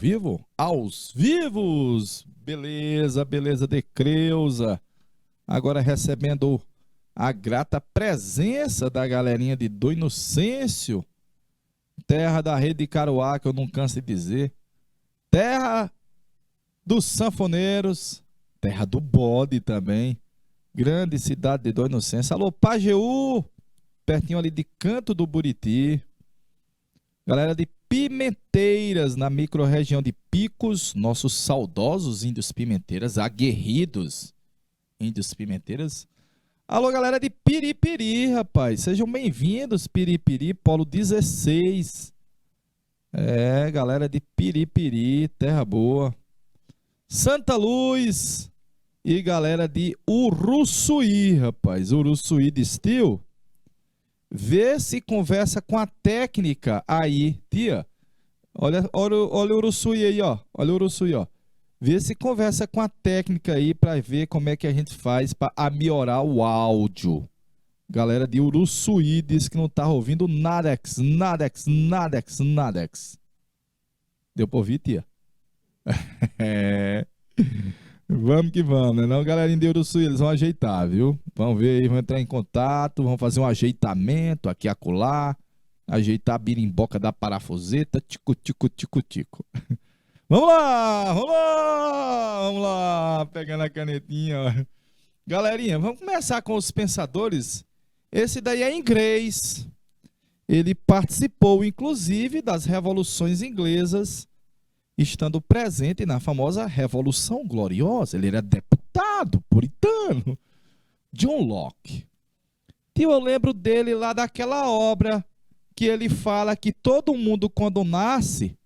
vivo? Aos vivos! Beleza, beleza de Creuza. Agora recebendo a grata presença da galerinha de Dom Inocêncio, terra da Rede de Caruá, que eu não canso de dizer, terra dos sanfoneiros, terra do bode também, grande cidade de Dom Inocêncio. Alô, Pajeú, pertinho ali de Canto do Buriti. Galera de Pimenteiras, na microrregião de Picos, nossos saudosos índios pimenteiras, aguerridos índios pimenteiras. Alô, galera de Piripiri, rapaz, sejam bem-vindos, Piripiri, Polo 16. Galera de Piripiri, terra boa. Santa Luz e galera de Uruçuí, rapaz, Uruçuí de Steel. Vê se conversa com a técnica aí, tia. Olha o Uruçuí aí, ó. Olha o Uruçuí, ó. Vê se conversa com a técnica aí para ver como é que a gente faz para melhorar o áudio. Galera de Uruçuí diz que não tá ouvindo nadex. Deu pra ouvir, tia? Vamos que vamos, né? Não, galerinha de Uruçuí, eles vão ajeitar, viu? Vamos ver aí, vão entrar em contato, vão fazer um ajeitamento aqui, acolá, ajeitar a birimboca da parafuseta, tico. Vamos lá, pegando a canetinha, ó. Galerinha, vamos começar com os pensadores. Esse daí é inglês. Ele participou, inclusive, das revoluções inglesas, estando presente na famosa Revolução Gloriosa. Ele era deputado puritano. John Locke. E eu lembro dele lá daquela obra que ele fala que todo mundo, quando nasce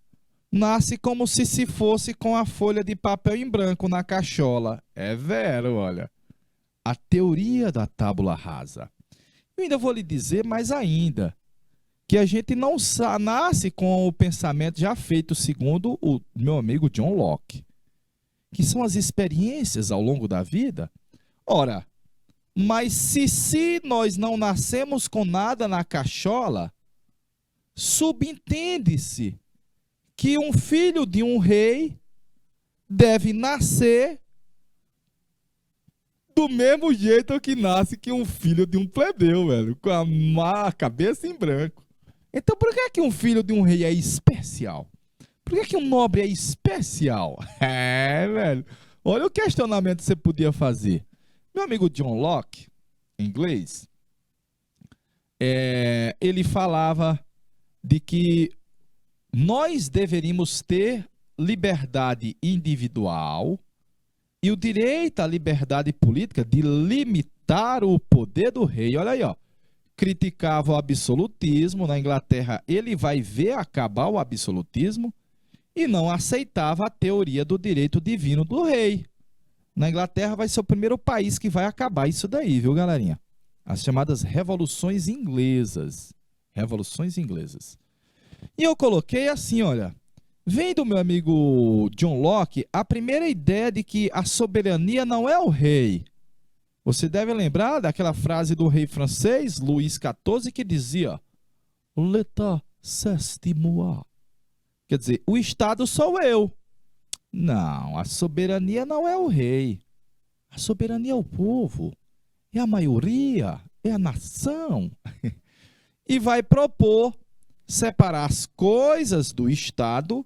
como se fosse com a folha de papel em branco na cachola. É vero, olha. A teoria da tábula rasa. Eu ainda vou lhe dizer mais ainda, que a gente não nasce com o pensamento já feito segundo o meu amigo John Locke, que são as experiências ao longo da vida. Ora, mas se nós não nascemos com nada na cachola, subentende-se que um filho de um rei deve nascer do mesmo jeito que nasce que um filho de um plebeu, velho, com a cabeça em branco. Então, por que um filho de um rei é especial? Por que um nobre é especial? Velho. Olha o questionamento que você podia fazer. Meu amigo John Locke, em inglês, ele falava de que nós deveríamos ter liberdade individual e o direito à liberdade política de limitar o poder do rei. Olha aí, ó. Criticava o absolutismo. Na Inglaterra, ele vai ver acabar o absolutismo e não aceitava a teoria do direito divino do rei. Na Inglaterra vai ser o primeiro país que vai acabar isso daí, viu, galerinha? As chamadas revoluções inglesas. Revoluções inglesas. E eu coloquei assim, olha, vem do meu amigo John Locke a primeira ideia de que a soberania não é o rei. Você deve lembrar daquela frase do rei francês, Luís XIV, que dizia L'État c'est moi. Quer dizer, o Estado sou eu. Não, a soberania não é o rei. A soberania é o povo, é a maioria, é a nação. E vai propor separar as coisas do Estado,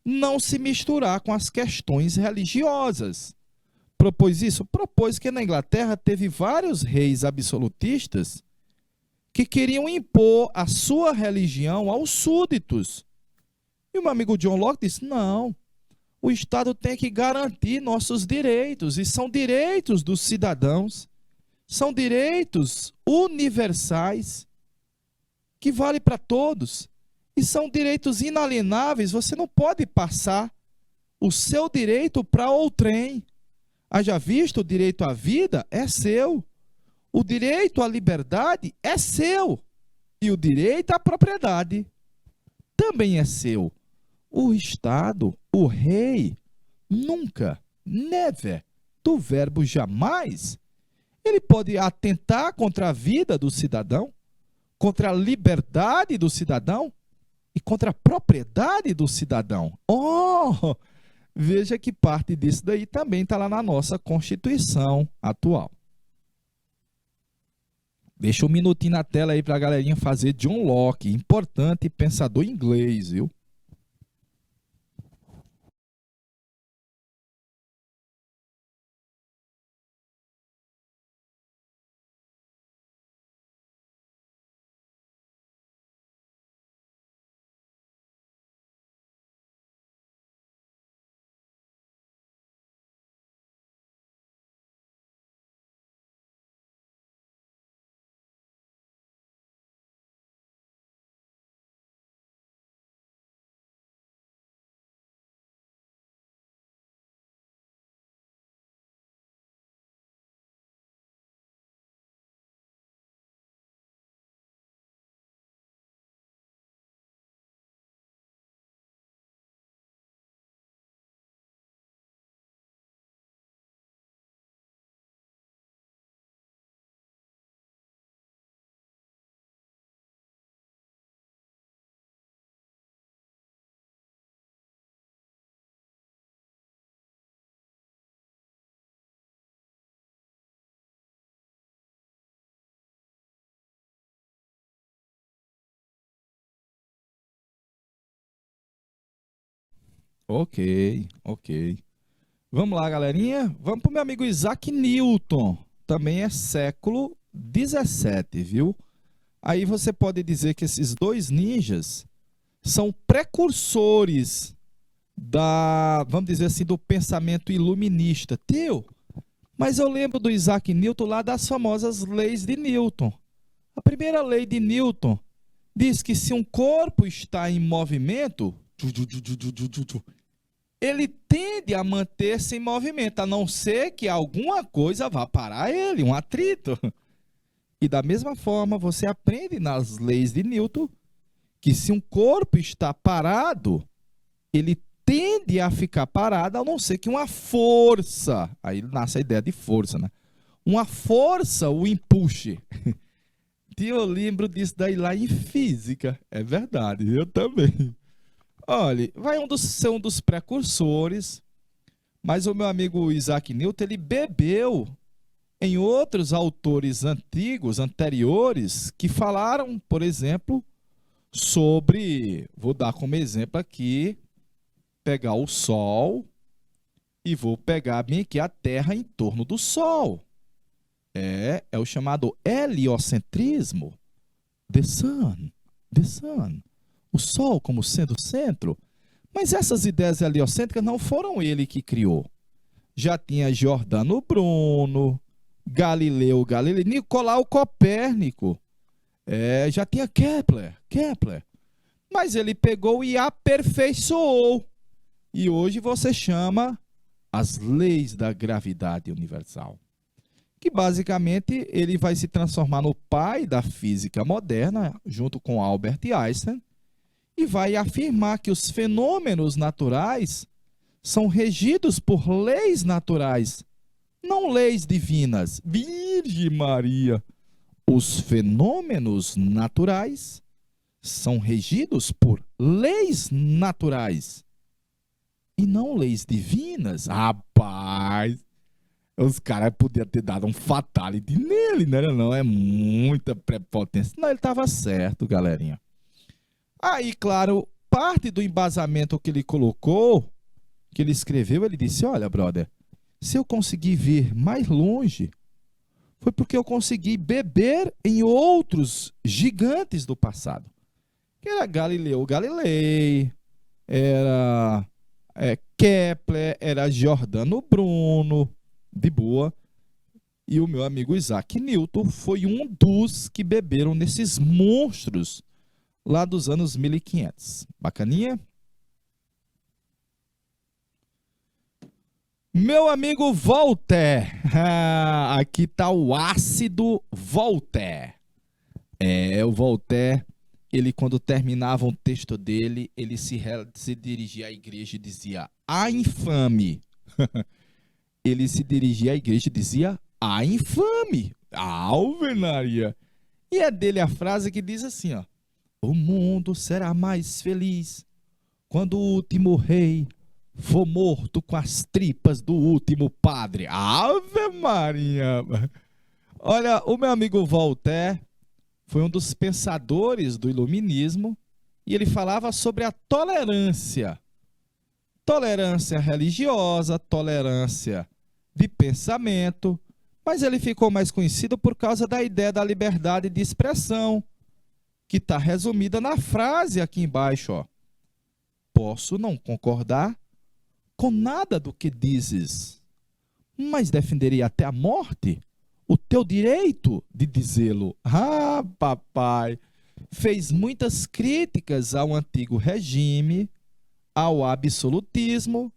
não se misturar com as questões religiosas. Propôs isso? Propôs que na Inglaterra teve vários reis absolutistas que queriam impor a sua religião aos súditos. E o meu amigo John Locke disse, não, o Estado tem que garantir nossos direitos, e são direitos dos cidadãos, são direitos universais, que vale para todos, e são direitos inalienáveis. Você não pode passar o seu direito para outrem. Haja visto, o direito à vida é seu, o direito à liberdade é seu, e o direito à propriedade também é seu. O Estado, o rei, nunca, never, do verbo jamais, ele pode atentar contra a vida do cidadão, contra a liberdade do cidadão, e contra a propriedade do cidadão. Oh, veja que parte disso daí também está lá na nossa Constituição atual. Deixa um minutinho na tela aí para a galerinha fazer John Locke, importante pensador inglês, viu? Ok, ok. Vamos lá, galerinha. Vamos para o meu amigo Isaac Newton. Também é século 17, viu? Aí você pode dizer que esses dois ninjas são precursores vamos dizer assim, do pensamento iluminista. Tio, mas eu lembro do Isaac Newton lá das famosas leis de Newton. A primeira lei de Newton diz que se um corpo está em movimento, ele tende a manter-se em movimento, a não ser que alguma coisa vá parar ele, um atrito. E da mesma forma, você aprende nas leis de Newton que se um corpo está parado, ele tende a ficar parado, a não ser que uma força, aí nasce a ideia de força, né? Uma força o empuxe. Eu lembro disso daí lá em física, é verdade, eu também. Olha, vai ser um dos precursores, mas o meu amigo Isaac Newton, ele bebeu em outros autores antigos, anteriores, que falaram, por exemplo, sobre, vou dar como exemplo aqui, pegar o Sol e vou pegar bem aqui a Terra em torno do Sol. É o chamado heliocentrismo. The sun, the sun. O Sol como sendo o centro. Mas essas ideias heliocêntricas não foram ele que criou. Já tinha Giordano Bruno, Galileu Galilei, Nicolau Copérnico, já tinha Kepler. Mas ele pegou e aperfeiçoou. E hoje você chama as leis da gravidade universal. Que basicamente ele vai se transformar no pai da física moderna, junto com Albert Einstein, e vai afirmar que os fenômenos naturais são regidos por leis naturais, não leis divinas. Virgem Maria! Os fenômenos naturais são regidos por leis naturais e não leis divinas. Rapaz, os caras podiam ter dado um fatality nele, né? Não, é muita prepotência. Não, ele estava certo, galerinha. Aí, claro, parte do embasamento que ele colocou, que ele escreveu, ele disse, olha, brother, se eu conseguir vir mais longe, foi porque eu consegui beber em outros gigantes do passado. Que era Galileu Galilei, era Kepler, era Giordano Bruno, de boa. E o meu amigo Isaac Newton foi um dos que beberam nesses monstros lá dos anos 1500. Bacaninha? Meu amigo Voltaire. Aqui está o ácido Voltaire. O Voltaire, ele quando terminava um texto dele, ele se dirigia à igreja e dizia, a infame. Ele se dirigia à igreja e dizia, a infame. A alvenaria. E é dele a frase que diz assim, ó, O mundo será mais feliz quando o último rei for morto com as tripas do último padre. Ave Maria! Olha, o meu amigo Voltaire foi um dos pensadores do iluminismo e ele falava sobre a tolerância. Tolerância religiosa, tolerância de pensamento, mas ele ficou mais conhecido por causa da ideia da liberdade de expressão, que está resumida na frase aqui embaixo, ó. Posso não concordar com nada do que dizes, mas defenderei até a morte o teu direito de dizê-lo. Ah, papai! Fez muitas críticas ao antigo regime, ao absolutismo,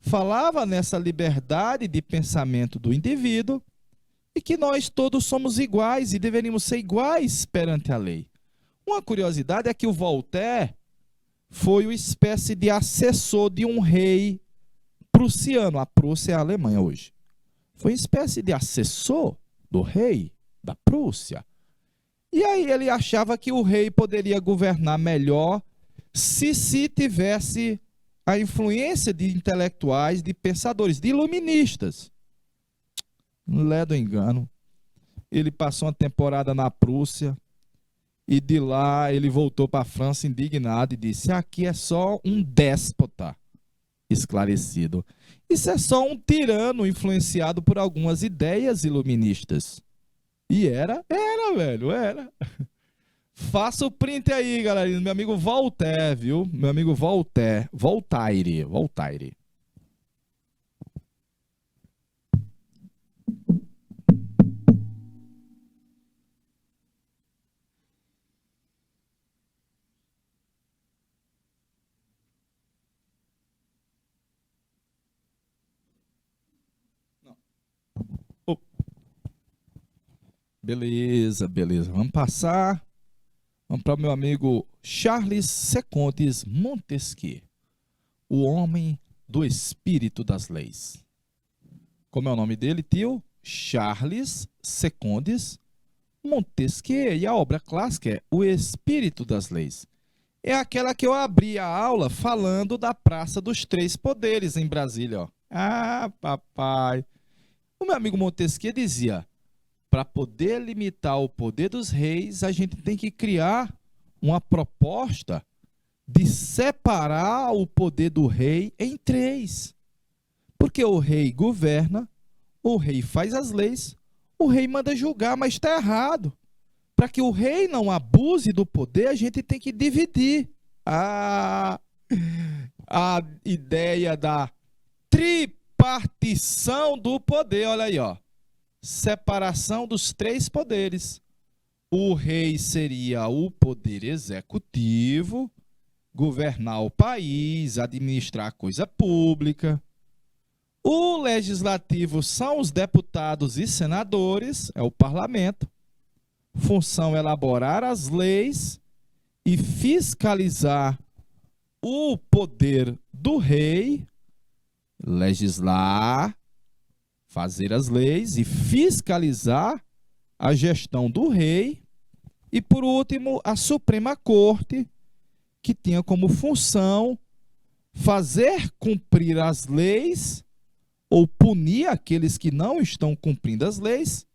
falava nessa liberdade de pensamento do indivíduo e que nós todos somos iguais e deveríamos ser iguais perante a lei. Uma curiosidade é que o Voltaire foi uma espécie de assessor de um rei prussiano. A Prússia é a Alemanha hoje. Foi uma espécie de assessor do rei da Prússia. E aí ele achava que o rei poderia governar melhor se tivesse a influência de intelectuais, de pensadores, de iluministas. Não lê do engano. Ele passou uma temporada na Prússia e de lá ele voltou para a França indignado e disse: aqui é só um déspota esclarecido. Isso é só um tirano influenciado por algumas ideias iluministas. E era, velho, era. Faça o print aí, galera. Meu amigo Voltaire, viu? Meu amigo Voltaire. Voltaire. Oh, beleza. Vamos passar. Vamos para o meu amigo Charles Secondes Montesquieu, o homem do espírito das leis. Como é o nome dele, tio? Charles Secondes Montesquieu. E a obra clássica é O Espírito das Leis. É aquela que eu abri a aula falando da Praça dos Três Poderes em Brasília. Ó. Ah, papai! O meu amigo Montesquieu dizia: para poder limitar o poder dos reis, a gente tem que criar uma proposta de separar o poder do rei em três. Porque o rei governa, o rei faz as leis, o rei manda julgar, mas está errado. Para que o rei não abuse do poder, a gente tem que dividir. A ideia da tripartição do poder, olha aí, ó. Separação dos três poderes. O rei seria o poder executivo, governar o país, administrar a coisa pública. O legislativo são os deputados e senadores, é o parlamento. Função elaborar as leis e fiscalizar o poder do rei, legislar, fazer as leis e fiscalizar a gestão do rei. E, por último, a Suprema Corte, que tinha como função fazer cumprir as leis ou punir aqueles que não estão cumprindo as leis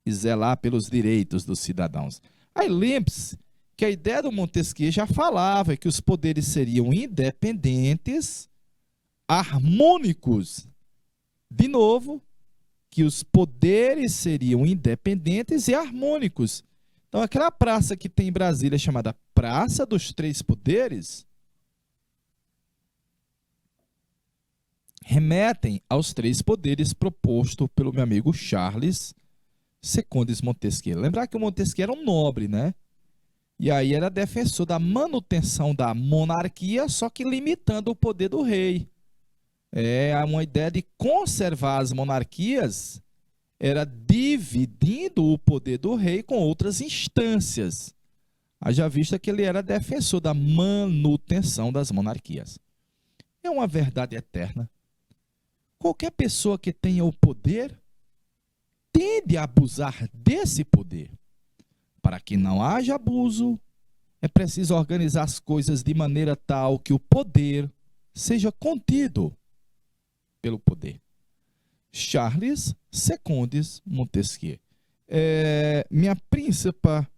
e zelar pelos direitos dos cidadãos. Aí lembre-se que a ideia do Montesquieu já falava que os poderes seriam independentes, harmônicos. De novo, que os poderes seriam independentes e harmônicos. Então, aquela praça que tem em Brasília chamada Praça dos Três Poderes remetem aos três poderes propostos pelo meu amigo Charles Secondes Montesquieu. Lembrar que o Montesquieu era um nobre, né? E aí era defensor da manutenção da monarquia, só que limitando o poder do rei. É uma ideia de conservar as monarquias, era dividindo o poder do rei com outras instâncias. Haja vista que ele era defensor da manutenção das monarquias. É uma verdade eterna. Qualquer pessoa que tenha o poder tende a abusar desse poder. Para que não haja abuso, É preciso organizar as coisas de maneira tal que o poder seja contido pelo poder. Charles Secondes Montesquieu. Minha príncipa,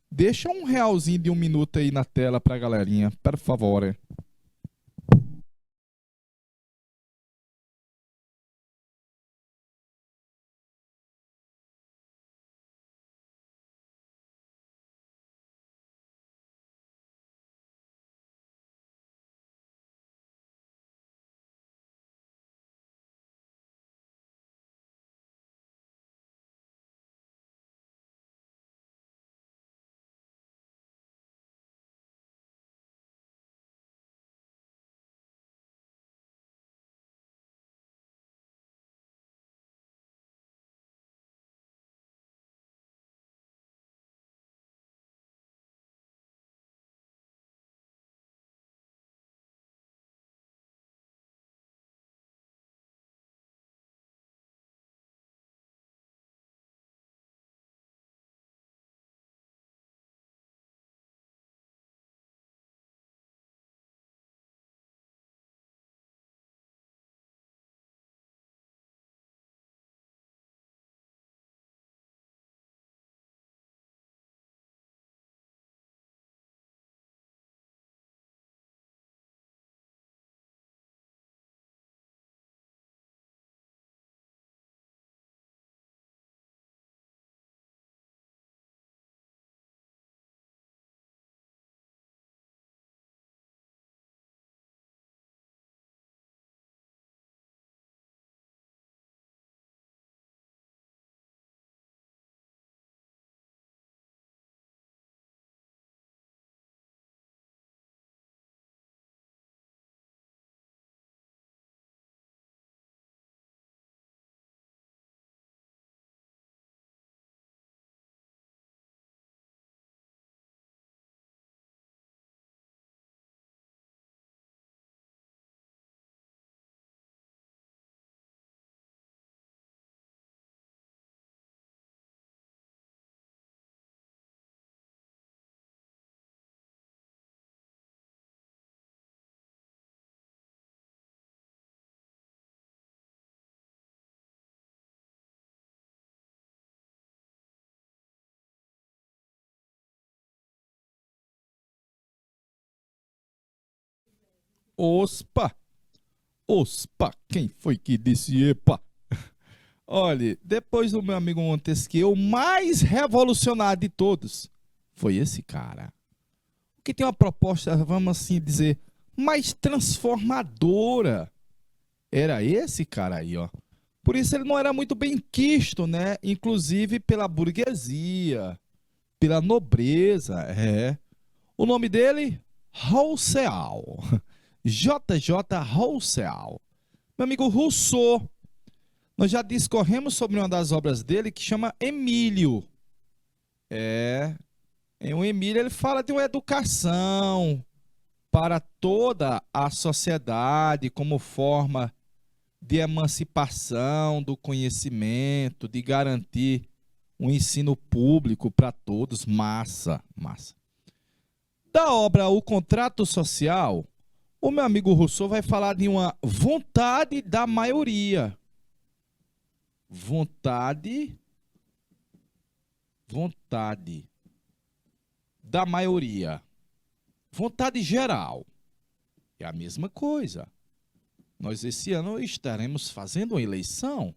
deixa um realzinho de 1 minuto aí na tela para a galerinha, por favor. Ospa! Ospa! Quem foi que disse epa? Olha, depois do meu amigo Montesquieu, o mais revolucionário de todos foi esse cara. Que tem uma proposta, vamos assim dizer, mais transformadora. Era esse cara aí, ó. Por isso ele não era muito bem quisto, né? Inclusive pela burguesia, pela nobreza, O nome dele, Rousseau. J.J. Rousseau. Meu amigo Rousseau. Nós já discorremos sobre uma das obras dele que chama Emílio. O Emílio ele fala de uma educação para toda a sociedade como forma de emancipação do conhecimento, de garantir um ensino público para todos, massa. Da obra O Contrato Social, o meu amigo Rousseau vai falar de uma vontade da maioria. Vontade da maioria. Vontade geral. É a mesma coisa. Nós esse ano estaremos fazendo uma eleição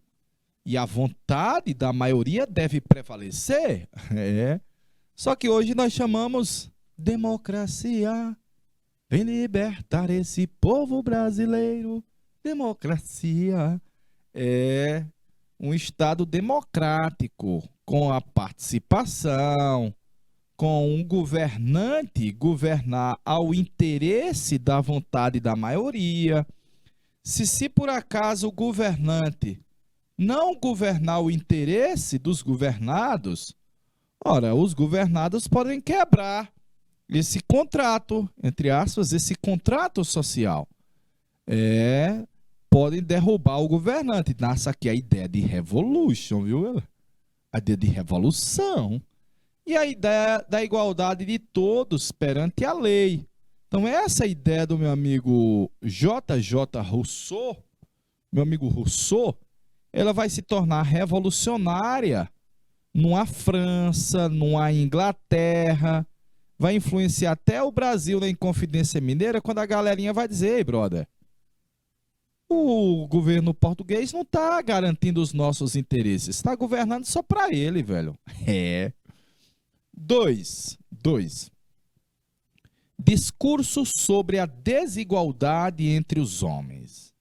e a vontade da maioria deve prevalecer. Só que hoje nós chamamos democracia. Vem libertar esse povo brasileiro. Democracia é um Estado democrático, com a participação, com um governante governar ao interesse da vontade da maioria. Se por acaso o governante não governar o interesse dos governados, ora, os governados podem quebrar esse contrato, entre aspas, esse contrato social. Podem derrubar o governante. Nasce aqui a ideia de revolution, viu? A ideia de revolução. e a ideia da igualdade de todos perante a lei. Então, essa ideia do meu amigo J.J. Rousseau, meu amigo Rousseau, ela vai se tornar revolucionária numa França, numa Inglaterra, vai influenciar até o Brasil na Inconfidência Mineira, quando a galerinha vai dizer: ei, brother, o governo português não está garantindo os nossos interesses, está governando só para ele, velho. É. Dois. Discurso sobre a desigualdade entre os homens.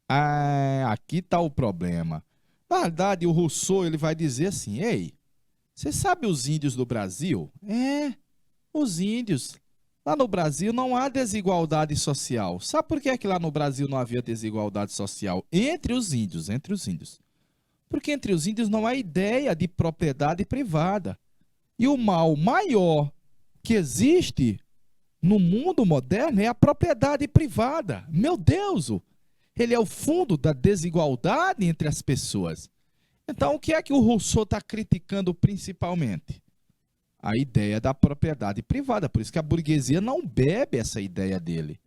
Ah, aqui está o problema. Na verdade, o Rousseau ele vai dizer assim: ei, você sabe os índios do Brasil? É, os índios. Lá no Brasil não há desigualdade social. Sabe por que é que lá no Brasil não havia desigualdade social? Entre os índios. Porque entre os índios não há ideia de propriedade privada. E o mal maior que existe no mundo moderno é a propriedade privada. Meu Deus! Ele é o fundo da desigualdade entre as pessoas. Então, o que é que o Rousseau está criticando principalmente? A ideia da propriedade privada. Por isso que a burguesia não bebe essa ideia dele.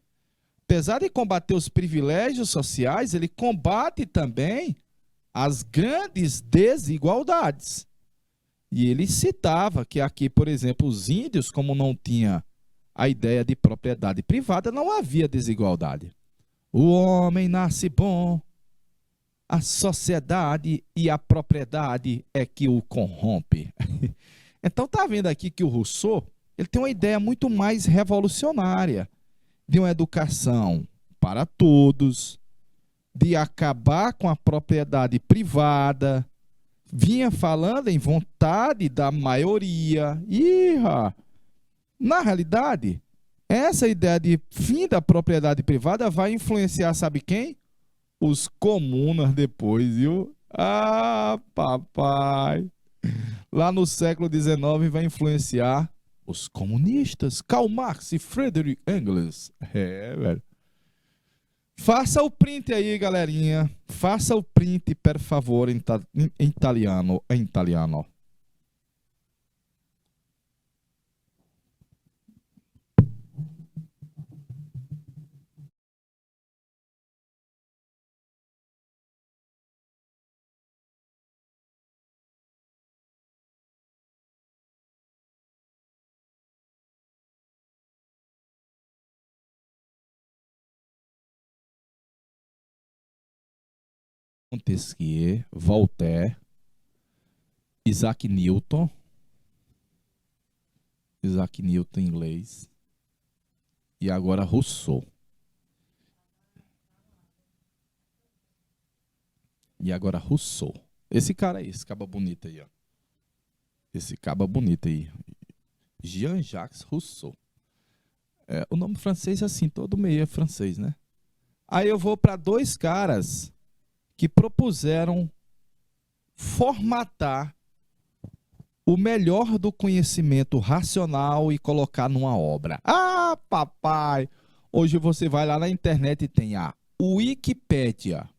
Apesar de combater os privilégios sociais, ele combate também as grandes desigualdades. E ele citava que aqui, por exemplo, os índios, como não tinha a ideia de propriedade privada, não havia desigualdade. O homem nasce bom, a sociedade e a propriedade é que o corrompe. Então está vendo aqui que o Rousseau ele tem uma ideia muito mais revolucionária de uma educação para todos, de acabar com a propriedade privada, vinha falando em vontade da maioria. Na realidade, essa ideia de fim da propriedade privada vai influenciar, sabe quem? Os comunas depois, viu? Ah, papai! Lá no século XIX vai influenciar os comunistas, Karl Marx e Friedrich Engels. É, velho. Faça o print aí, galerinha. Faça o print, per favor, em italiano. Em italiano. Montesquieu, Voltaire, Isaac Newton em inglês, e agora Rousseau. Esse cara aí, esse caba bonito aí, ó. Esse caba bonito aí. Jean-Jacques Rousseau. É, o nome francês é assim, todo meio é francês, né? Aí eu vou para dois caras que propuseram formatar o melhor do conhecimento racional e colocar numa obra. Ah, papai! Hoje você vai lá na internet e tem a Wikipédia.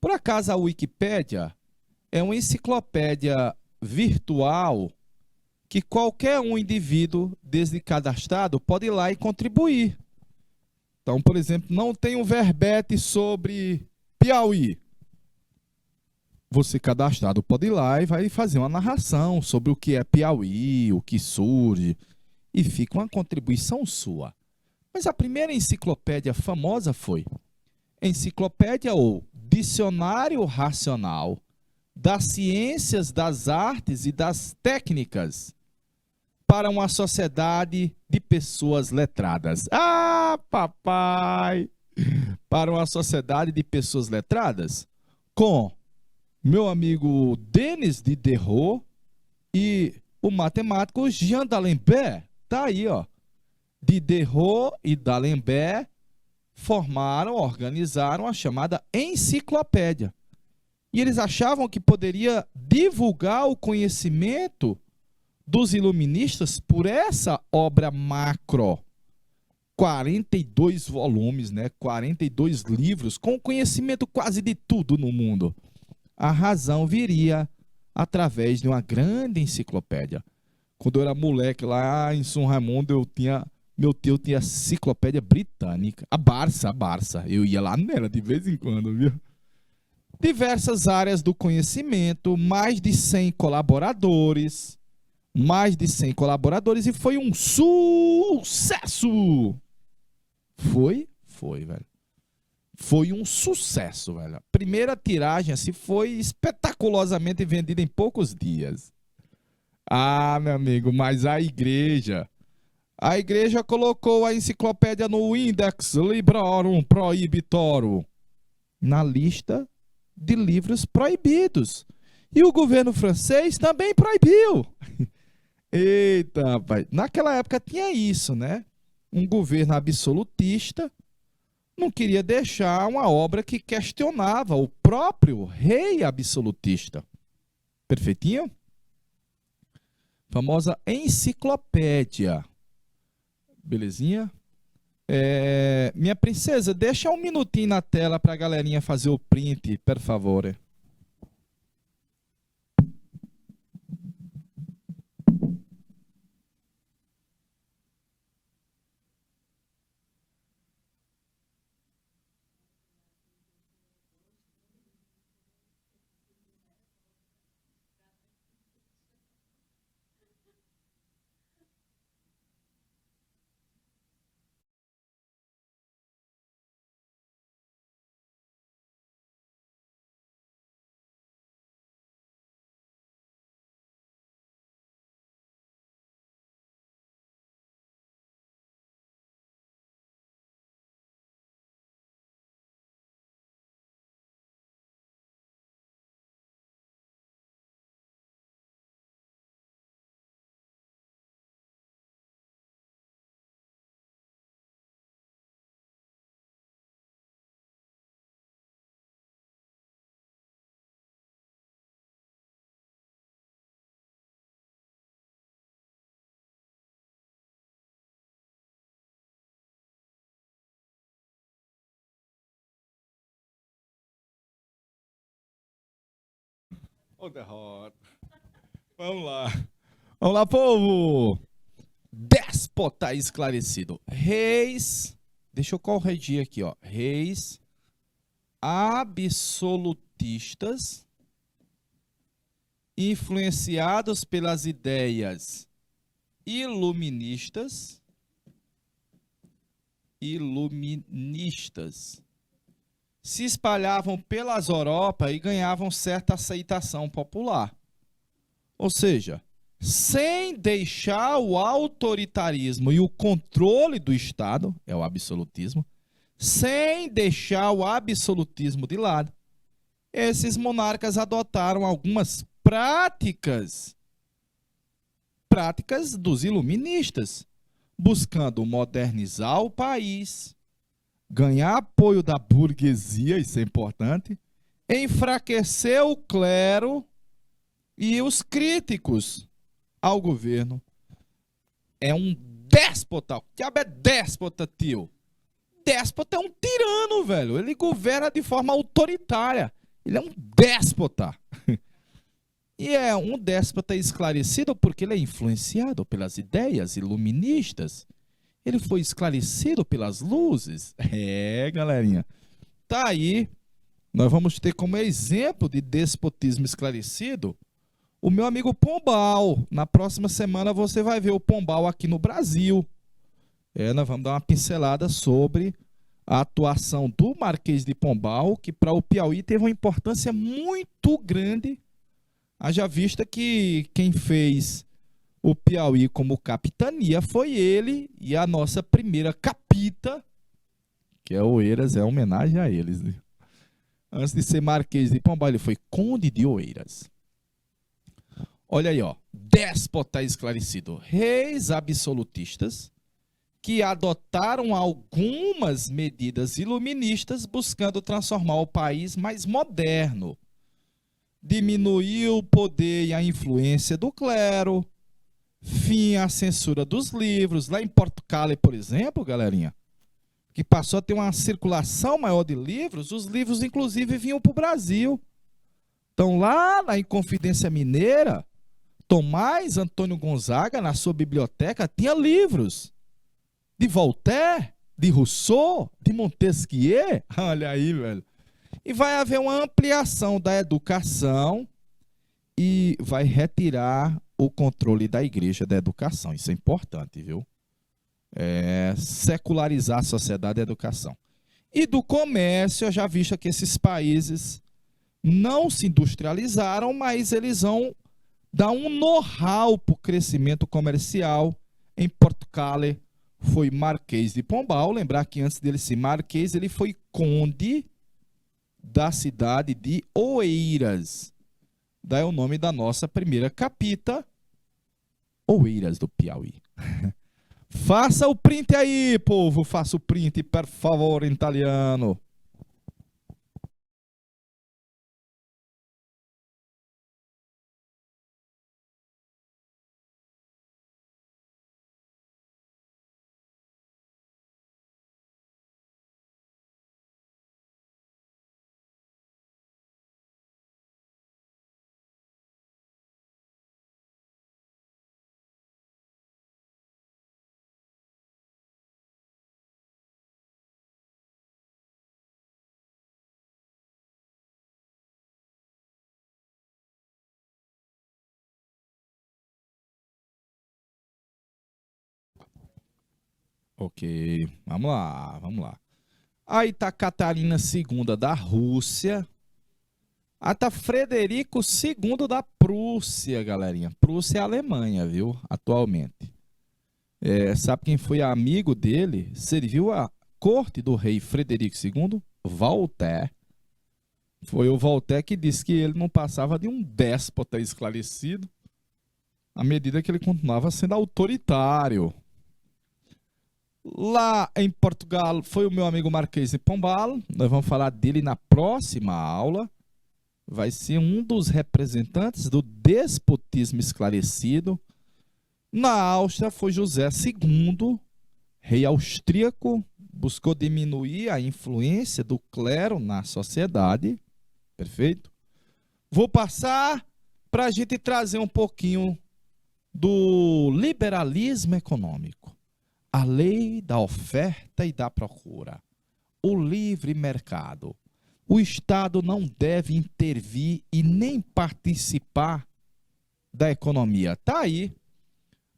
Por acaso a Wikipédia é uma enciclopédia virtual que qualquer um indivíduo, desde cadastrado, pode ir lá e contribuir. Então, por exemplo, não tem um verbete sobre Piauí. Você cadastrado pode ir lá e vai fazer uma narração sobre o que é Piauí, o que surge, e fica uma contribuição sua. Mas a primeira enciclopédia famosa foi Enciclopédia ou Dicionário Racional das Ciências, das Artes e das Técnicas para uma sociedade de pessoas letradas. Ah, papai! Para uma sociedade de pessoas letradas, com meu amigo Denis Diderot e o matemático Jean d'Alembert. Tá aí, ó. Diderot e d'Alembert organizaram a chamada enciclopédia. E eles achavam que poderia divulgar o conhecimento dos iluministas por essa obra macro. 42 volumes, né? 42 livros com conhecimento quase de tudo no mundo. A razão viria através de uma grande enciclopédia. Quando eu era moleque lá em São Raimundo, meu tio tinha a enciclopédia britânica, a Barça. Eu ia lá nela de vez em quando, viu? Diversas áreas do conhecimento, mais de 100 colaboradores e foi um sucesso. Foi, velho. Foi um sucesso, velho. A primeira tiragem assim foi espetaculosamente vendida em poucos dias. Ah, meu amigo, mas a igreja colocou a enciclopédia no Index Librorum Prohibitorum, na lista de livros proibidos. E o governo francês também proibiu. Eita, rapaz. Naquela época tinha isso, né? Um governo absolutista não queria deixar uma obra que questionava o próprio rei absolutista. Perfeitinho? Famosa enciclopédia. Belezinha? Minha princesa, deixa um minutinho na tela para a galerinha fazer o print, por favor. Ô, derrota. Vamos lá. Vamos lá, povo. Déspota esclarecido. Reis. Deixa eu corrigir aqui, ó. Reis absolutistas influenciados pelas ideias iluministas se espalhavam pelas Europa e ganhavam certa aceitação popular. Ou seja, sem deixar o autoritarismo e o controle do Estado, é o absolutismo, sem deixar o absolutismo de lado, esses monarcas adotaram algumas práticas dos iluministas, buscando modernizar o país, ganhar apoio da burguesia, isso é importante, enfraquecer o clero e os críticos ao governo. É um déspota. O diabo é déspota, tio. Déspota é um tirano, velho. Ele governa de forma autoritária. Ele é um déspota. E é um déspota esclarecido porque ele é influenciado pelas ideias iluministas. Ele foi esclarecido pelas luzes. Galerinha. Tá aí. Nós vamos ter como exemplo de despotismo esclarecido o meu amigo Pombal. Na próxima semana você vai ver o Pombal aqui no Brasil. Nós vamos dar uma pincelada sobre a atuação do Marquês de Pombal, que para o Piauí teve uma importância muito grande. Haja vista que quem fez o Piauí como capitania foi ele e a nossa primeira capita, que é Oeiras, é homenagem a eles. Né? Antes de ser Marquês de Pombal, ele foi Conde de Oeiras. Olha aí, ó, déspota esclarecido. Reis absolutistas que adotaram algumas medidas iluministas buscando transformar o país mais moderno, diminuir o poder e a influência do clero, fim à censura dos livros. Lá em Portugal, por exemplo, galerinha, que passou a ter uma circulação maior de livros, os livros inclusive vinham para o Brasil. Então, lá na Inconfidência Mineira, Tomás Antônio Gonzaga, na sua biblioteca, tinha livros de Voltaire, de Rousseau, de Montesquieu. Olha aí, velho. E vai haver uma ampliação da educação e vai retirar o controle da igreja da educação. Isso é importante, viu? Secularizar a sociedade e a educação. E do comércio, eu já visto que esses países não se industrializaram, mas eles vão dar um know-how para o crescimento comercial. Em Portugal, foi Marquês de Pombal. Lembrar que antes dele ser Marquês, ele foi conde da cidade de Oeiras. Daí o nome da nossa primeira capita, Oeiras do Piauí. Faça o print aí, povo. Faça o print, por favor, em italiano. Ok, vamos lá, vamos lá. Aí tá Catarina II da Rússia. Aí tá Frederico II da Prússia, galerinha. Prússia é a Alemanha, viu? Atualmente. Sabe quem foi amigo dele? Serviu a corte do rei Frederico II? Voltaire. Foi o Voltaire que disse que ele não passava de um déspota esclarecido, à medida que ele continuava sendo autoritário. Lá em Portugal foi o meu amigo Marquês de Pombal. Nós vamos falar dele na próxima aula. Vai ser um dos representantes do despotismo esclarecido. Na Áustria foi José II, rei austríaco, buscou diminuir a influência do clero na sociedade. Perfeito? Vou passar para a gente trazer um pouquinho do liberalismo econômico. A lei da oferta e da procura. O livre mercado. O Estado não deve intervir e nem participar da economia. Está aí.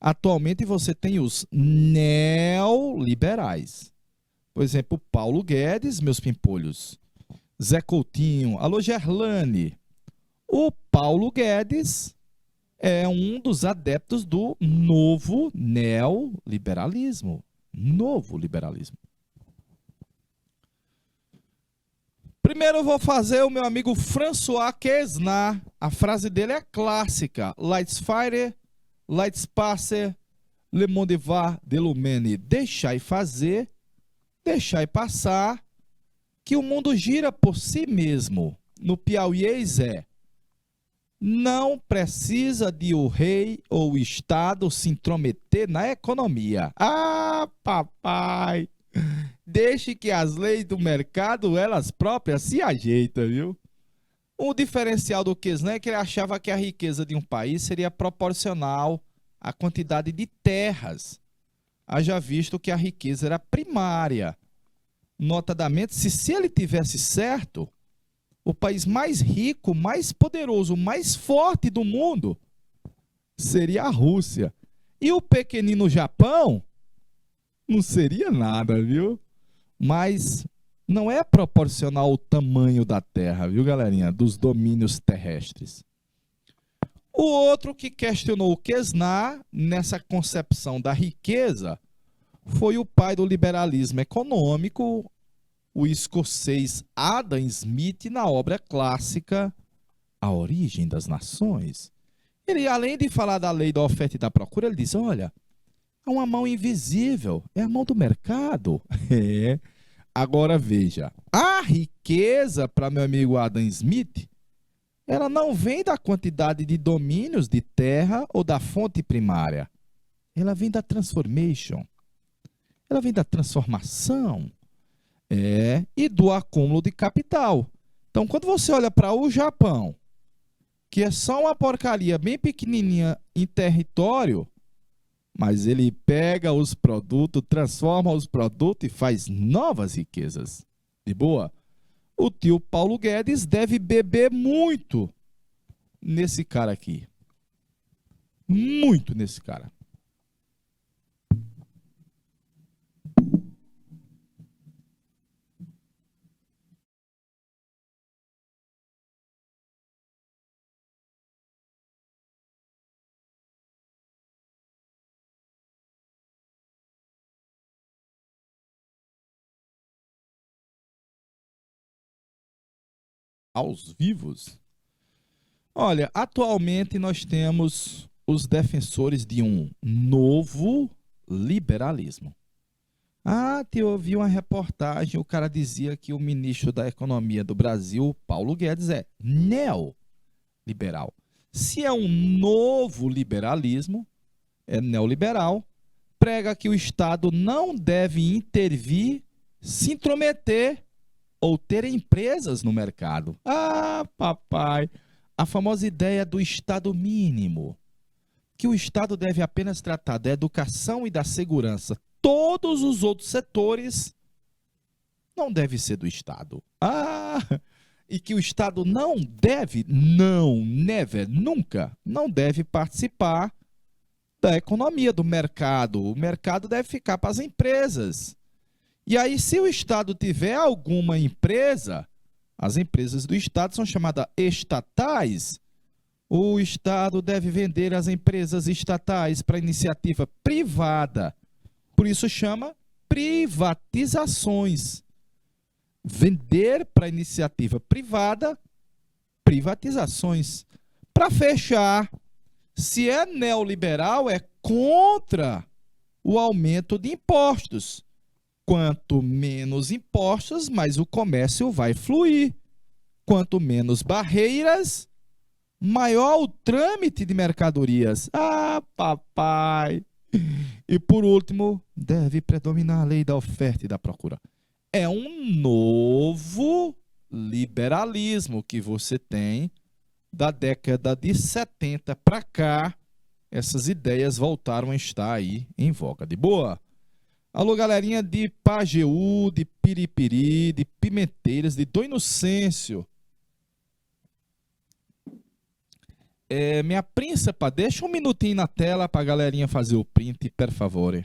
Atualmente você tem os neoliberais. Por exemplo, Paulo Guedes, meus pimpolhos. Zé Coutinho, alô Gerlane. O Paulo Guedes é um dos adeptos do novo neoliberalismo. Novo liberalismo. Primeiro eu vou fazer o meu amigo François Quesnat. A frase dele é clássica. Lights fire, lights passe, le monde va de lumene. Deixai fazer, deixai passar, que o mundo gira por si mesmo. No piauiês não precisa de o rei ou o Estado se intrometer na economia. Ah, papai! Deixe que as leis do mercado, elas próprias, se ajeitam, viu? O diferencial do Quesnat é que ele achava que a riqueza de um país seria proporcional à quantidade de terras. Haja visto que a riqueza era primária. Notadamente, se ele tivesse certo, o país mais rico, mais poderoso, mais forte do mundo seria a Rússia. E o pequenino Japão não seria nada, viu? Mas não é proporcional ao tamanho da Terra, viu, galerinha? Dos domínios terrestres. O outro que questionou o Quesnat nessa concepção da riqueza foi o pai do liberalismo econômico, o escocês Adam Smith, na obra clássica A Origem das Nações. Ele, além de falar da lei da oferta e da procura, ele diz, olha, é uma mão invisível, é a mão do mercado. Agora veja, a riqueza, para meu amigo Adam Smith, ela não vem da quantidade de domínios de terra ou da fonte primária. Ela vem da transformation. Ela vem da transformação. E do acúmulo de capital. Então, quando você olha para o Japão, que é só uma porcaria bem pequenininha em território, mas ele pega os produtos, transforma os produtos e faz novas riquezas. De boa? O tio Paulo Guedes deve beber muito nesse cara aqui. Muito nesse cara. Aos vivos? Olha, atualmente nós temos os defensores de um novo liberalismo. Ah, eu vi uma reportagem, o cara dizia que o ministro da Economia do Brasil, Paulo Guedes, é neoliberal. Se é um novo liberalismo, é neoliberal, prega que o Estado não deve intervir, se intrometer ou ter empresas no mercado. Ah, papai, a famosa ideia do Estado mínimo, que o Estado deve apenas tratar da educação e da segurança. Todos os outros setores não devem ser do Estado. Ah, e que o Estado não deve, não, never, nunca, não deve participar da economia, do mercado. O mercado deve ficar para as empresas. E aí, se o Estado tiver alguma empresa, as empresas do Estado são chamadas estatais, o Estado deve vender as empresas estatais para iniciativa privada. Por isso chama privatizações. Vender para iniciativa privada, privatizações. Para fechar, se é neoliberal, é contra o aumento de impostos. Quanto menos impostos, mais o comércio vai fluir. Quanto menos barreiras, maior o trâmite de mercadorias. Ah, papai! E por último, deve predominar a lei da oferta e da procura. É um novo liberalismo que você tem da década de 70 para cá. Essas ideias voltaram a estar aí em voga. De boa? Alô, galerinha de Pajeú, de Piripiri, de Pimenteiras, de Dom Inocêncio. Minha príncipa, deixa um minutinho na tela para a galerinha fazer o print, per favore.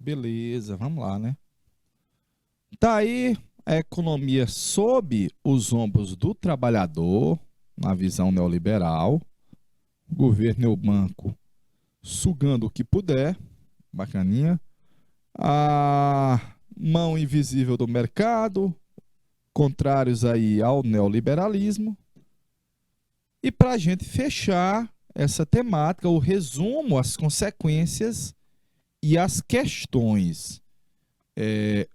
Beleza, vamos lá, né? Tá aí a economia sob os ombros do trabalhador, na visão neoliberal. O governo e o banco sugando o que puder, bacaninha. A mão invisível do mercado, contrários aí ao neoliberalismo. E para a gente fechar essa temática, o resumo, as consequências e as questões.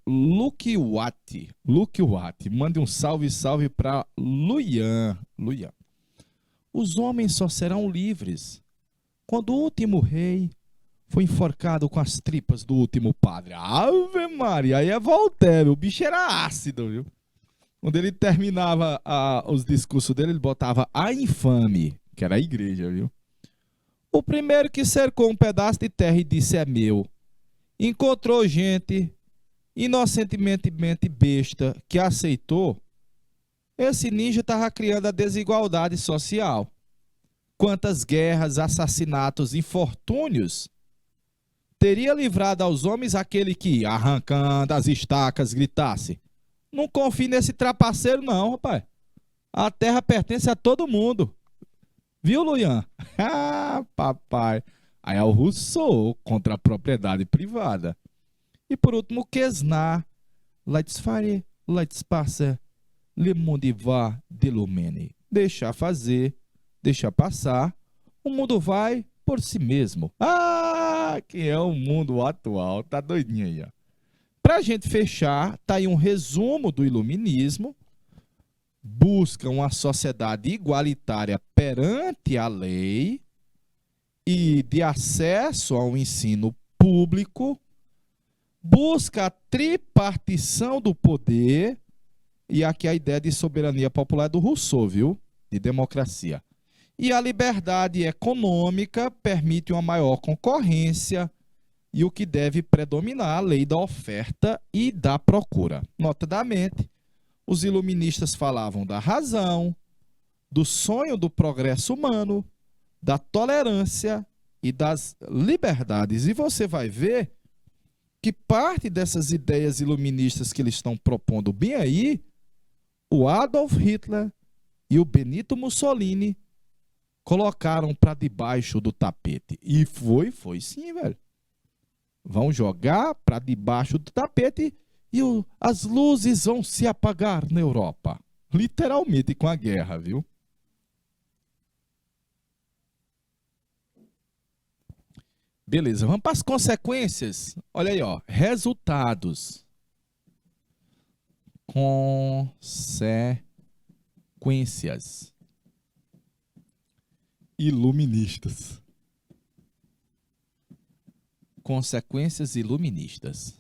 Luke Watt, mande um salve para Luian. Os homens só serão livres quando o último rei foi enforcado com as tripas do último padre. Ave Maria, aí é Voltaire, o bicho era ácido, viu? Quando ele terminava os discursos dele, ele botava a infame, que era a igreja, viu? O primeiro que cercou um pedaço de terra e disse é meu. encontrou gente inocentemente besta que aceitou, esse ninja estava criando a desigualdade social. Quantas guerras, assassinatos, infortúnios teria livrado aos homens aquele que, arrancando as estacas, gritasse: não confie nesse trapaceiro não, rapaz. A terra pertence a todo mundo. Viu, Luian? Ah, papai. Aí é o Rousseau contra a propriedade privada. E por último, Quesnar. Let's fare, let's passer, le monde va de lumene. Deixar fazer, deixar passar, o mundo vai por si mesmo. Ah, que é o mundo atual, tá doidinho aí, ó. Pra gente fechar, tá aí um resumo do iluminismo. Busca uma sociedade igualitária perante a lei e de acesso ao ensino público, busca a tripartição do poder, e aqui a ideia de soberania popular do Rousseau, viu? De democracia. E a liberdade econômica permite uma maior concorrência e o que deve predominar a lei da oferta e da procura. Notadamente, os iluministas falavam da razão, do sonho do progresso humano, da tolerância e das liberdades. E você vai ver que parte dessas ideias iluministas que eles estão propondo bem aí, o Adolf Hitler e o Benito Mussolini colocaram para debaixo do tapete. E foi sim, velho. Vão jogar para debaixo do tapete e as luzes vão se apagar na Europa. Literalmente com a guerra, viu? Beleza, vamos para as consequências. Olha aí, ó. Resultados. Consequências. Iluministas. Consequências iluministas.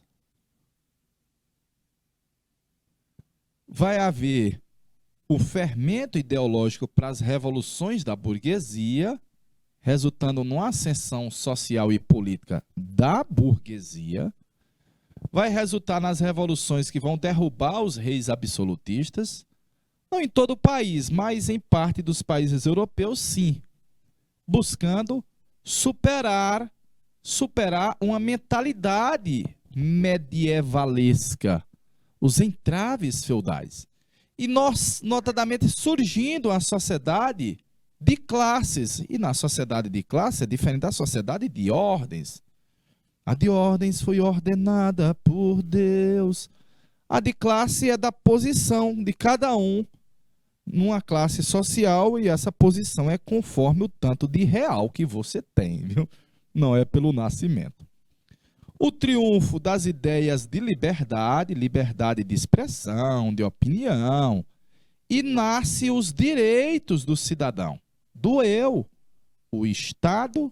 Vai haver o fermento ideológico para as revoluções da burguesia, resultando numa ascensão social e política da burguesia. Vai resultar nas revoluções que vão derrubar os reis absolutistas. Não em todo o país, mas em parte dos países europeus, sim. Buscando superar uma mentalidade medievalesca, os entraves feudais. E notadamente surgindo a sociedade de classes. E na sociedade de classes é diferente da sociedade de ordens. A de ordens foi ordenada por Deus. A de classe é da posição de cada um numa classe social, e essa posição é conforme o tanto de real que você tem, viu? Não é pelo nascimento. O triunfo das ideias de liberdade, liberdade de expressão, de opinião, e nasce os direitos do cidadão, do eu. O Estado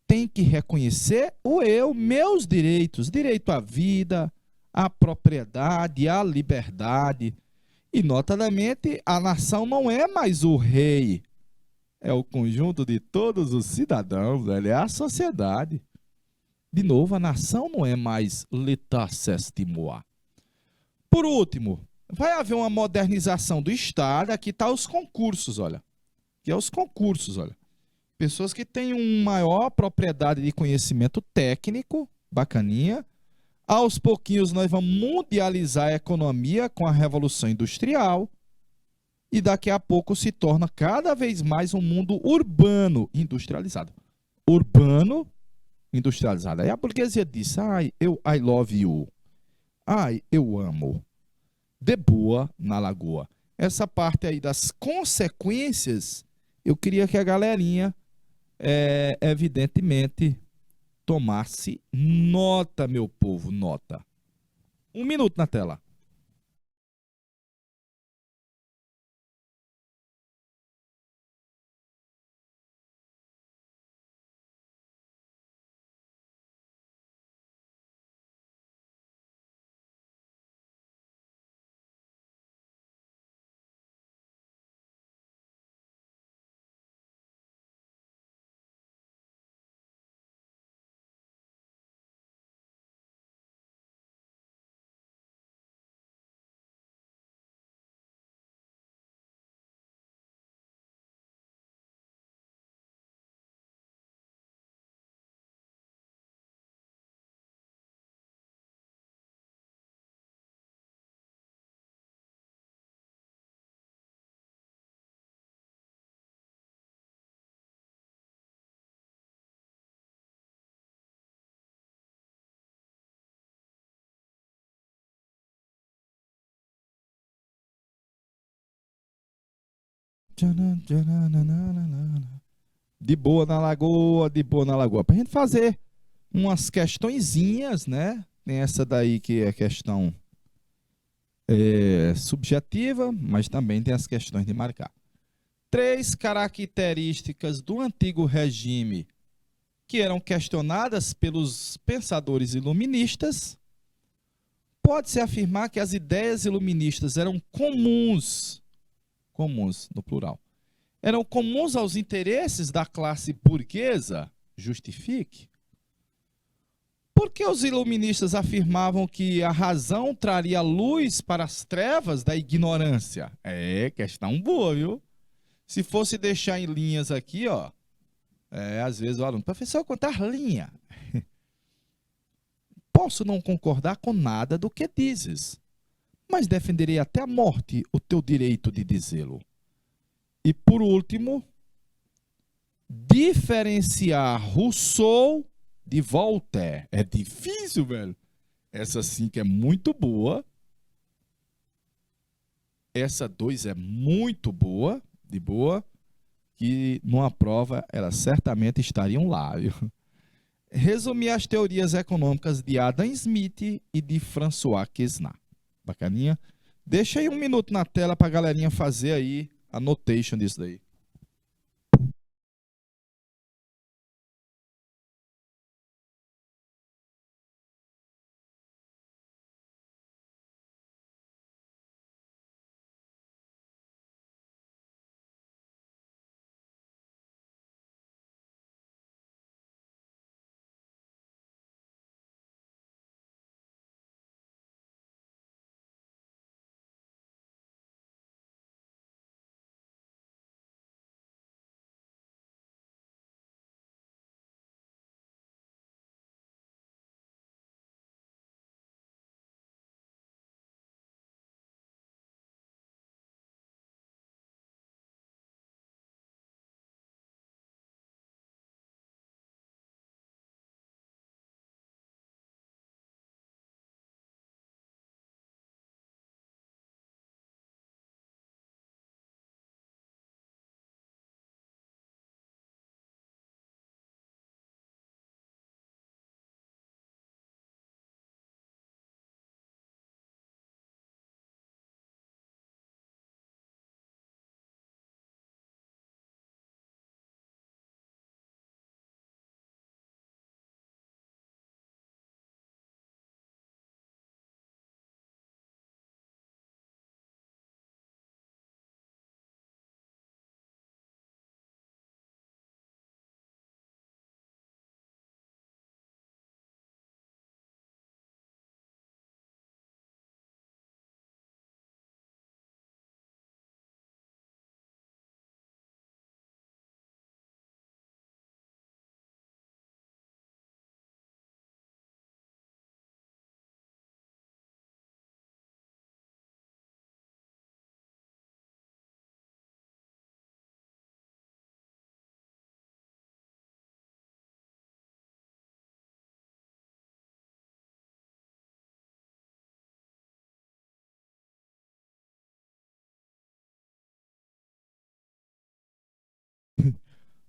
tem que reconhecer o eu, meus direitos, direito à vida, à propriedade, à liberdade. E, notadamente, a nação não é mais o rei, é o conjunto de todos os cidadãos, ela é a sociedade. De novo, a nação não é mais l'état s'estimoa. Por último, vai haver uma modernização do Estado. Aqui está os concursos, olha. Aqui é os concursos, olha. Pessoas que têm uma maior propriedade de conhecimento técnico, bacaninha. Aos pouquinhos nós vamos mundializar a economia com a Revolução Industrial. E daqui a pouco se torna cada vez mais um mundo urbano industrializado. Urbano industrializado. Aí a burguesia disse: I love you. Ai, eu amo. De boa na lagoa. Essa parte aí das consequências, eu queria que a galerinha, evidentemente, tomasse nota, meu povo, nota. 1 minuto na tela. De boa na lagoa, de boa na lagoa. Pra gente fazer umas questõezinhas, né? Tem essa daí que é questão subjetiva, mas também tem as questões de marcar. 3 características do antigo regime que eram questionadas pelos pensadores iluministas. Pode-se afirmar que as ideias iluministas eram comuns no plural, eram comuns aos interesses da classe burguesa? Justifique. Porque os iluministas afirmavam que a razão traria luz para as trevas da ignorância? É, questão boa, viu? Se fosse deixar em linhas aqui, ó, às vezes o aluno, professor, quantas linhas? Posso não concordar com nada do que dizes, mas defenderei até a morte o teu direito de dizê-lo. E por último, diferenciar Rousseau de Voltaire. É difícil, velho. Essa sim que é muito boa. Essa 2 é muito boa, de boa, que numa prova elas certamente estariam lá, viu? Resumir as teorias econômicas de Adam Smith e de François Quesnay. Bacaninha? Deixa aí 1 minuto na tela para a galerinha fazer aí a notation disso daí.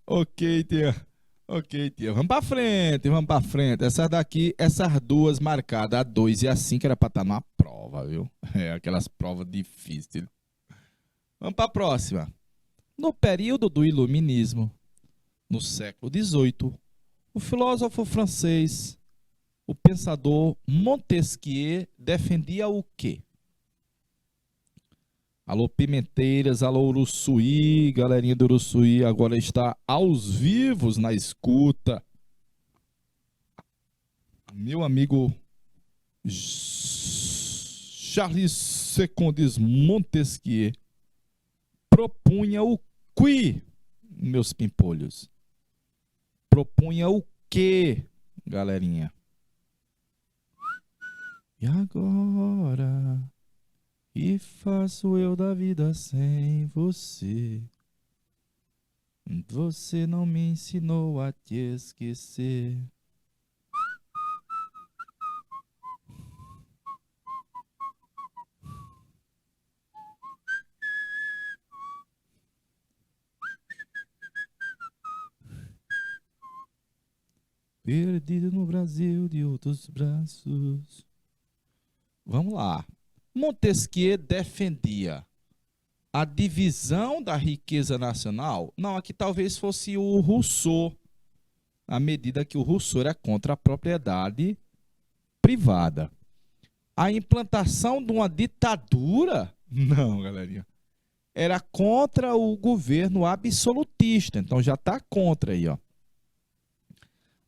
Ok, tia. Ok, tia. Vamos pra frente, vamos pra frente. Essas daqui, essas 2 marcadas, a 2 e a 5, era pra estar numa prova, viu? É, aquelas provas difíceis. Vamos pra próxima. No período do Iluminismo, no século XVIII, o filósofo francês, o pensador Montesquieu, defendia o quê? Alô Pimenteiras, alô Uruçuí, galerinha do Uruçuí agora está aos vivos na escuta. Meu amigo Charles Secondes Montesquieu propunha o que, meus pimpolhos? Propunha o que, galerinha? E agora? E faço eu da vida sem você? Você não me ensinou a te esquecer. Perdido no Brasil de outros braços. Vamos lá. Montesquieu defendia a divisão da riqueza nacional? Não, aqui talvez fosse o Rousseau, à medida que o Rousseau era contra a propriedade privada. A implantação de uma ditadura? Não, galerinha. Era contra o governo absolutista, então já está contra aí, ó.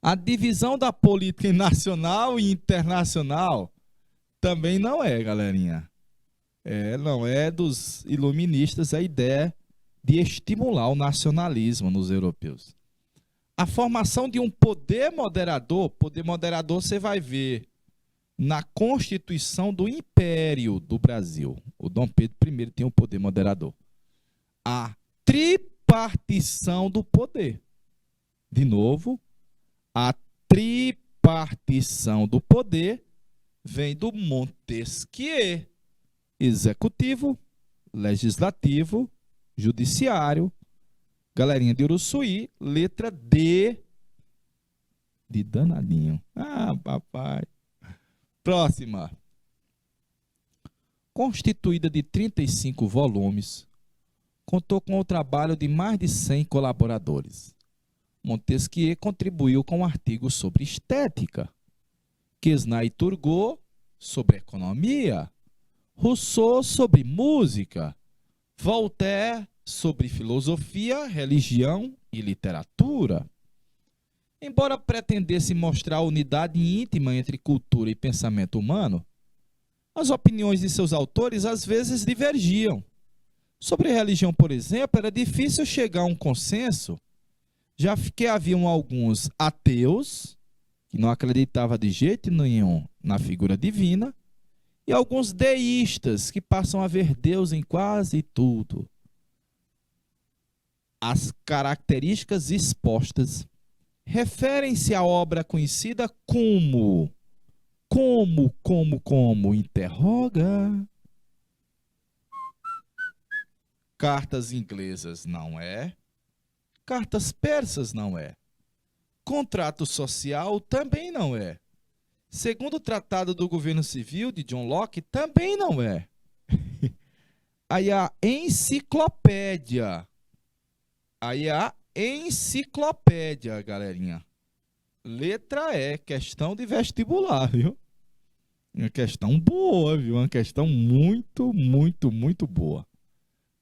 A divisão da política nacional e internacional também não é, galerinha. Não é dos iluministas a ideia de estimular o nacionalismo nos europeus. A formação de um poder moderador você vai ver na Constituição do Império do Brasil. O Dom Pedro I tem um poder moderador. A tripartição do poder. De novo, a tripartição do poder vem do Montesquieu. Executivo, legislativo, judiciário. Galerinha de Uruçuí, letra D de danadinho. Ah, papai. Próxima. Constituída de 35 volumes, contou com o trabalho de mais de 100 colaboradores. Montesquieu contribuiu com artigos sobre estética, Quesnay e Turgot sobre economia, Rousseau sobre música, Voltaire sobre filosofia, religião e literatura. Embora pretendesse mostrar a unidade íntima entre cultura e pensamento humano, as opiniões de seus autores às vezes divergiam. Sobre religião, por exemplo, era difícil chegar a um consenso, já que haviam alguns ateus, que não acreditavam de jeito nenhum na figura divina, e alguns deístas, que passam a ver Deus em quase tudo. As características expostas referem-se à obra conhecida como, interroga. Cartas inglesas não é. Cartas persas não é. Contrato social também não é. Segundo o Tratado do Governo Civil de John Locke, também não é. Aí a enciclopédia. Galerinha. Letra E, questão de vestibular, viu? Uma questão boa, viu? Uma questão muito, muito, muito boa.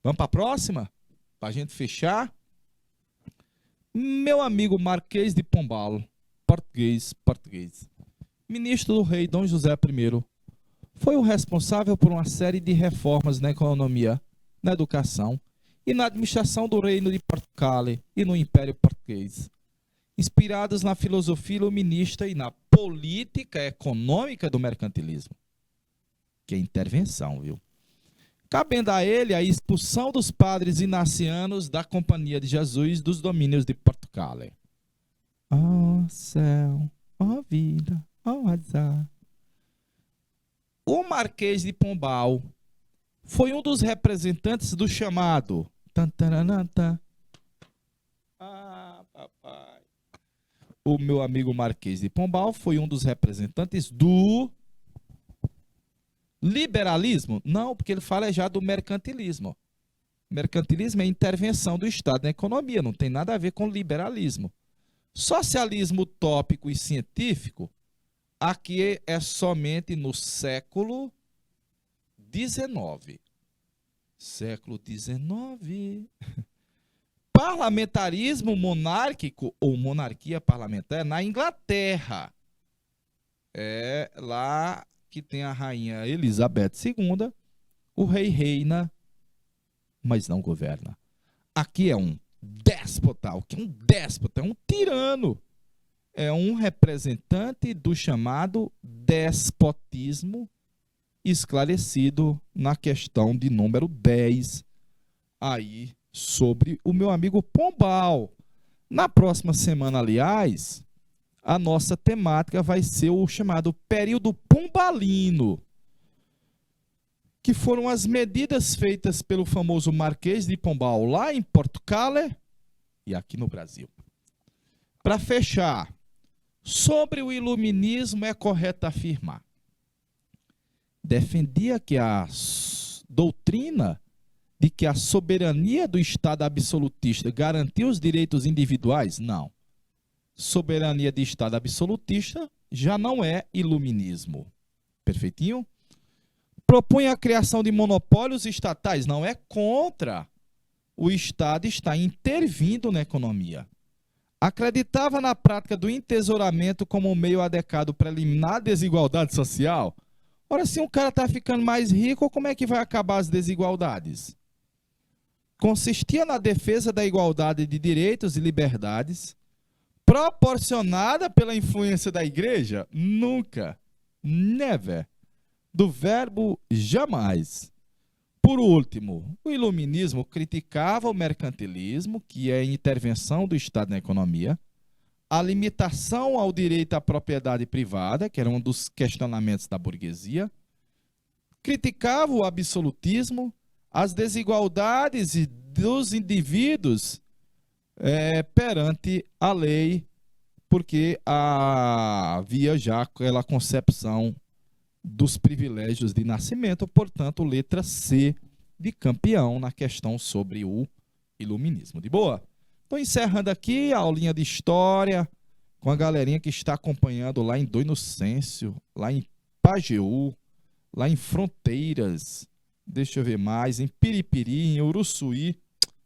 Vamos para a próxima? Para a gente fechar. Meu amigo Marquês de Pombal, português. Ministro do rei Dom José I, foi o responsável por uma série de reformas na economia, na educação e na administração do reino de Portugal e no Império Português, inspirados na filosofia iluminista e na política econômica do mercantilismo. Que intervenção, viu? Cabendo a ele a expulsão dos padres inacianos da Companhia de Jesus dos domínios de Portugal. Ó céu, ó vida, ó azar. O Marquês de Pombal foi um dos representantes do chamado papai. O meu amigo Marquês de Pombal foi um dos representantes do liberalismo? Não, porque ele fala já do mercantilismo. Mercantilismo é intervenção do Estado na economia, não tem nada a ver com liberalismo. Socialismo utópico e científico, aqui é somente no século XIX. Século XIX. Parlamentarismo monárquico ou monarquia parlamentar na Inglaterra. É lá que tem a rainha Elizabeth II, o rei reina, mas não governa. Aqui é um déspota, o que é um déspota? É um tirano. É um representante do chamado despotismo, esclarecido na questão de número 10, aí sobre o meu amigo Pombal. Na próxima semana, aliás, a nossa temática vai ser o chamado período pombalino, que foram as medidas feitas pelo famoso Marquês de Pombal lá em Portugal e aqui no Brasil. Para fechar, Sobre o iluminismo é correto afirmar. Defendia que a doutrina de que a soberania do Estado absolutista garantia os direitos individuais? Não. Soberania de Estado absolutista já não é iluminismo. Perfeitinho? Propõe a criação de monopólios estatais? Não, é contra. O Estado está intervindo na economia. Acreditava na prática do entesouramento como um meio adequado para eliminar a desigualdade social? Ora, se um cara está ficando mais rico, como é que vai acabar as desigualdades? Consistia na defesa da igualdade de direitos e liberdades, proporcionada pela influência da igreja? Nunca. Never. Do verbo jamais. Por último, o iluminismo criticava o mercantilismo, que é a intervenção do Estado na economia, a limitação ao direito à propriedade privada, que era um dos questionamentos da burguesia, criticava o absolutismo, as desigualdades dos indivíduos perante a lei, porque havia já aquela concepção dos privilégios de nascimento, portanto, letra C de campeão na questão sobre o iluminismo. De boa? Estou encerrando aqui a aulinha de história com a galerinha que está acompanhando lá em Dom Inocêncio, lá em Pajeú, lá em Fronteiras, deixa eu ver mais, em Piripiri, em Uruçuí.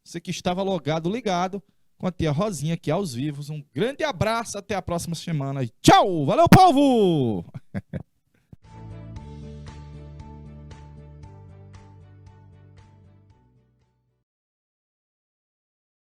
Você que estava logado, ligado com a tia Rosinha aqui aos vivos. Um grande abraço, até a próxima semana. Tchau! Valeu, povo!